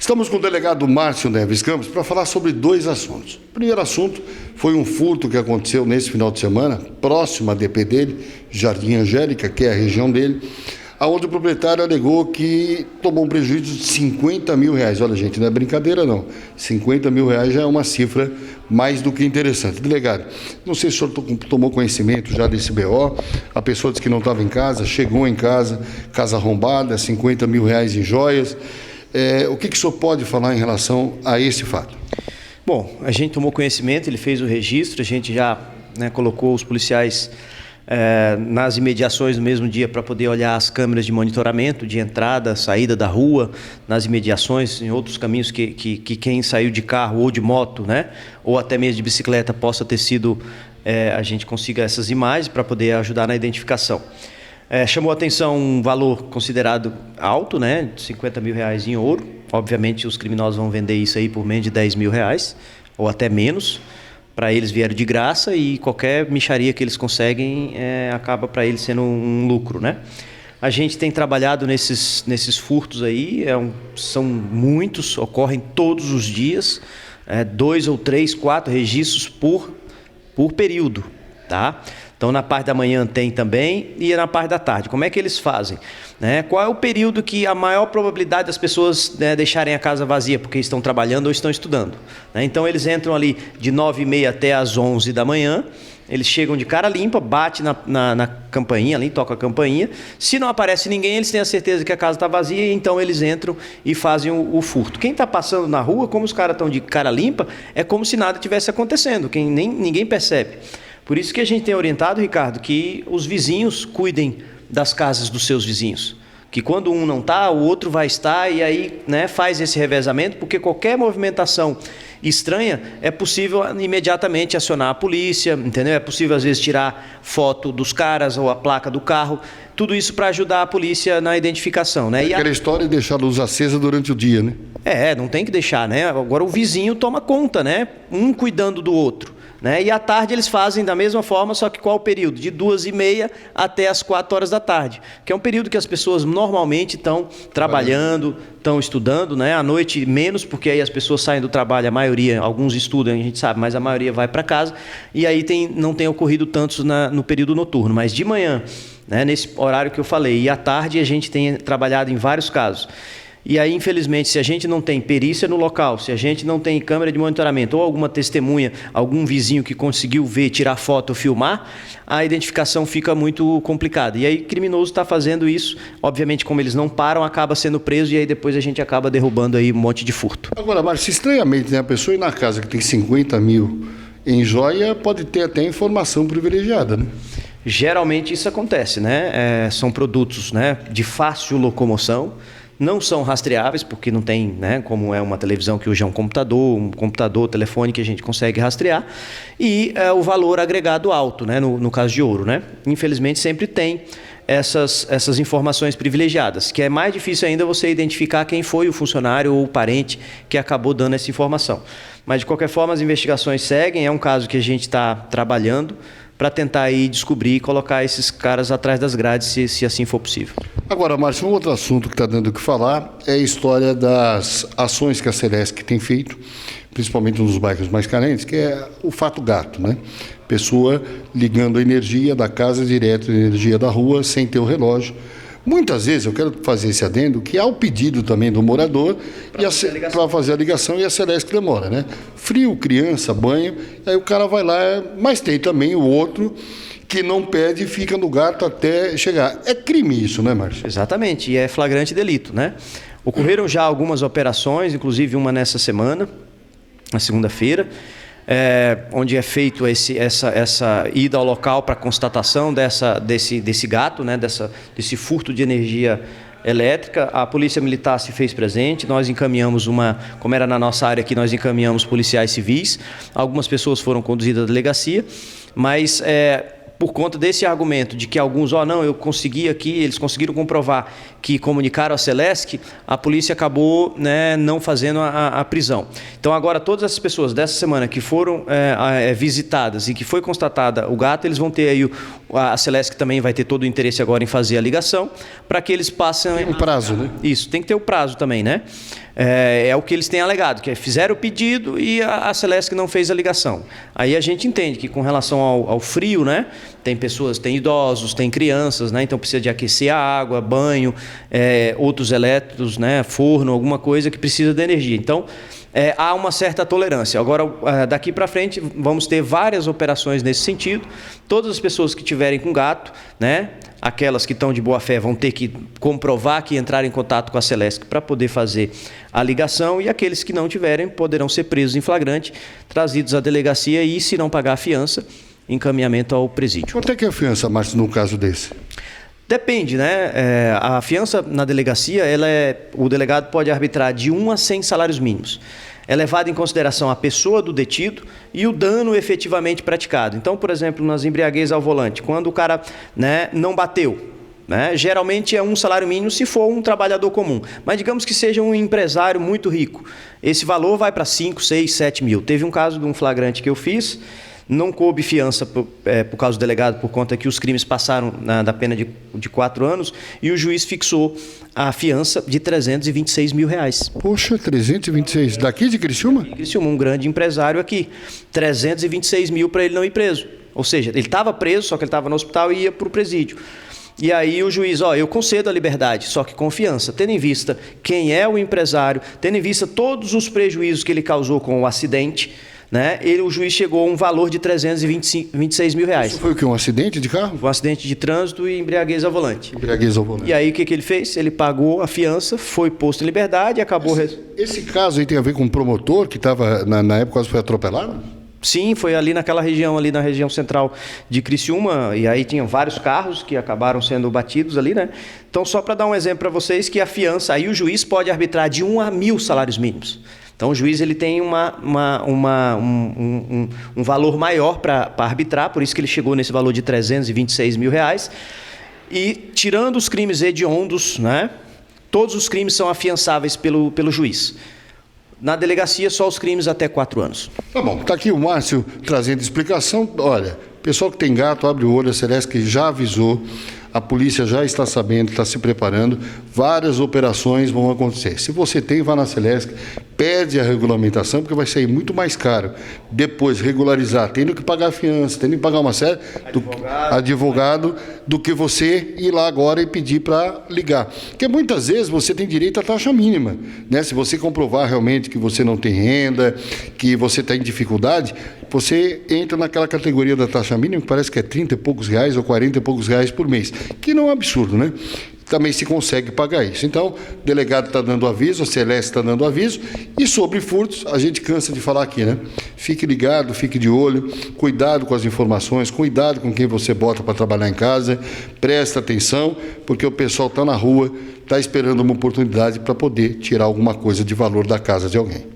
Estamos com o delegado Márcio Neves Campos para falar sobre dois assuntos. O primeiro assunto foi um furto que aconteceu nesse final de semana, próximo à DP dele, Jardim Angélica, que é a região dele, onde o proprietário alegou que tomou um prejuízo de 50 mil reais. Olha, gente, não é brincadeira não. 50 mil reais já é uma cifra mais do que interessante. Delegado, não sei se o senhor tomou conhecimento já desse BO, a pessoa disse que não estava em casa, chegou em casa, casa arrombada, 50 mil reais em joias. O que o senhor pode falar em relação a esse fato? Bom, a gente tomou conhecimento, ele fez o registro, a gente já colocou os policiais nas imediações no mesmo dia para poder olhar as câmeras de monitoramento, de entrada, saída da rua, nas imediações, em outros caminhos que quem saiu de carro ou de moto, ou até mesmo de bicicleta, possa ter sido, a gente consiga essas imagens para poder ajudar na identificação. Chamou a atenção um valor considerado alto, de 50 mil reais em ouro. Obviamente os criminosos vão vender isso aí por menos de 10 mil reais, ou até menos. Para eles vieram de graça e qualquer mixaria que eles conseguem acaba para eles sendo um lucro, A gente tem trabalhado nesses furtos aí, são muitos, ocorrem todos os dias, 2 ou 3, 4 registros por período, tá? Então, na parte da manhã tem também e na parte da tarde. Como é que eles fazem? Qual é o período que a maior probabilidade das pessoas deixarem a casa vazia porque estão trabalhando ou estão estudando? Então, eles entram ali de 9h30 até as 11 da manhã, eles chegam de cara limpa, bate na campainha ali, toca a campainha. Se não aparece ninguém, eles têm a certeza que a casa está vazia, então eles entram e fazem o furto. Quem está passando na rua, como os caras estão de cara limpa, é como se nada tivesse acontecendo, ninguém percebe. Por isso que a gente tem orientado, Ricardo, que os vizinhos cuidem das casas dos seus vizinhos. Que quando um não está, o outro vai estar e aí faz esse revezamento, porque qualquer movimentação estranha é possível imediatamente acionar a polícia, entendeu? É possível às vezes tirar foto dos caras ou a placa do carro, tudo isso para ajudar a polícia na identificação. E aquela história de deixar a luz acesa durante o dia, não tem que deixar, Agora o vizinho toma conta, Um cuidando do outro. E à tarde eles fazem da mesma forma, só que qual o período? De 2h30 até as 4 horas da tarde, que é um período que as pessoas normalmente estão trabalhando, estão estudando, À noite menos, porque aí as pessoas saem do trabalho, a maioria, alguns estudam, a gente sabe, mas a maioria vai para casa, e aí não tem ocorrido tantos no período noturno, mas de manhã, nesse horário que eu falei, e à tarde a gente tem trabalhado em vários casos. E aí, infelizmente, se a gente não tem perícia no local, se a gente não tem câmera de monitoramento ou alguma testemunha, algum vizinho que conseguiu ver, tirar foto ou filmar, a identificação fica muito complicada. E aí, o criminoso está fazendo isso, obviamente, como eles não param, acaba sendo preso e aí depois a gente acaba derrubando aí um monte de furto. Agora, Márcio, estranhamente, a pessoa ir na casa que tem 50 mil em joia pode ter até informação privilegiada, Geralmente isso acontece, São produtos, de fácil locomoção. Não são rastreáveis, porque não tem, como é uma televisão que hoje é um computador, telefone que a gente consegue rastrear, e o valor agregado alto, no caso de ouro, Infelizmente sempre tem essas informações privilegiadas, que é mais difícil ainda você identificar quem foi o funcionário ou o parente que acabou dando essa informação. Mas de qualquer forma as investigações seguem, é um caso que a gente está trabalhando para tentar aí descobrir e colocar esses caras atrás das grades, se assim for possível. Agora, Márcio, um outro assunto que está dando o que falar é a história das ações que a Celesc tem feito, principalmente nos bairros mais carentes, que é o fato gato, Pessoa ligando a energia da casa direto à energia da rua, sem ter o relógio. Muitas vezes, eu quero fazer esse adendo, que há o pedido também do morador para fazer a ligação e a Celesc demora, Frio, criança, banho, aí o cara vai lá, mas tem também o outro que não pede e fica no gato até chegar. É crime isso, Márcio? Exatamente, e é flagrante delito, Ocorreram já algumas operações, inclusive uma nessa semana, na segunda-feira, onde é feito essa ida ao local para constatação desse gato, desse furto de energia elétrica. A Polícia Militar se fez presente, nós encaminhamos como era na nossa área aqui, nós encaminhamos policiais civis, algumas pessoas foram conduzidas à delegacia, mas por conta desse argumento de que alguns, não, eu consegui aqui, eles conseguiram comprovar que comunicaram a Celesc, a polícia acabou, né, não fazendo a prisão. Então agora todas essas pessoas dessa semana que foram visitadas e que foi constatada o gato, eles vão ter aí, a Celesc também vai ter todo o interesse agora em fazer a ligação, para que eles passem... Tem um prazo, né? Isso, tem que ter o prazo também, né? É o que eles têm alegado, que fizeram o pedido e a Celesc não fez a ligação. Aí a gente entende que com relação ao frio, né? Tem pessoas, tem idosos, tem crianças, né? Então precisa de aquecer a água, banho, outros elétricos, né? Forno, alguma coisa que precisa de energia. Então há uma certa tolerância. Agora, daqui para frente, vamos ter várias operações nesse sentido. Todas as pessoas que tiverem com gato, né? Aquelas que estão de boa fé vão ter que comprovar que entraram em contato com a Celesc para poder fazer a ligação, e aqueles que não tiverem poderão ser presos em flagrante, trazidos à delegacia e, se não pagar a fiança, encaminhamento ao presídio. Quanto é que é a fiança, Márcio, num caso desse? Depende, né? A fiança na delegacia, o delegado pode arbitrar de 1 a 100 salários mínimos. É levado em consideração a pessoa do detido e o dano efetivamente praticado. Então, por exemplo, nas embriaguez ao volante, quando o cara, né, não bateu, né, geralmente é 1 salário mínimo se for um trabalhador comum. Mas digamos que seja um empresário muito rico. Esse valor vai para 5, 6, 7 mil. Teve um caso de um flagrante que eu fiz, não coube fiança por causa do delegado, por conta que os crimes passaram da pena de 4 anos, e o juiz fixou a fiança de R$326 mil. Poxa, 326. Daqui de Criciúma? Criciúma, um grande empresário aqui. 326 mil para ele não ir preso. Ou seja, ele estava preso, só que ele estava no hospital e ia para o presídio. E aí o juiz, eu concedo a liberdade, só que com fiança, tendo em vista quem é o empresário, tendo em vista todos os prejuízos que ele causou com o acidente, né? O juiz chegou a um valor de R$326 mil. Isso foi o quê? Um acidente de carro? Um acidente de trânsito e embriaguez ao volante. Embriaguez ao volante. E aí o que ele fez? Ele pagou a fiança, foi posto em liberdade e acabou... Esse caso aí tem a ver com um promotor que estava, na época, quase foi atropelado? Sim, foi ali naquela região, ali na região central de Criciúma, e aí tinham vários carros que acabaram sendo batidos ali, né? Então, só para dar um exemplo para vocês, que a fiança, aí o juiz pode arbitrar de 1 a 1.000 salários mínimos. Então, o juiz ele tem um valor maior para arbitrar, por isso que ele chegou nesse valor de R$326 mil. E, tirando os crimes hediondos, né, todos os crimes são afiançáveis pelo juiz. Na delegacia, só os crimes até 4 anos. Tá bom, está aqui o Márcio trazendo explicação. Olha, pessoal que tem gato, abre o olho, a Celesc já avisou, a polícia já está sabendo, está se preparando, várias operações vão acontecer. Se você tem, vá na Celesc, pede a regulamentação, porque vai sair muito mais caro depois regularizar, tendo que pagar a fiança, tendo que pagar uma série advogado, do que você ir lá agora e pedir para ligar. Porque muitas vezes você tem direito à taxa mínima, né? Se você comprovar realmente que você não tem renda, que você está em dificuldade, você entra naquela categoria da taxa mínima, que parece que é 30 e poucos reais ou 40 e poucos reais por mês, que não é um absurdo, né? Também se consegue pagar isso. Então, o delegado está dando aviso, a Celeste está dando aviso, e sobre furtos, a gente cansa de falar aqui, né? Fique ligado, fique de olho, cuidado com as informações, cuidado com quem você bota para trabalhar em casa, presta atenção, porque o pessoal está na rua, está esperando uma oportunidade para poder tirar alguma coisa de valor da casa de alguém.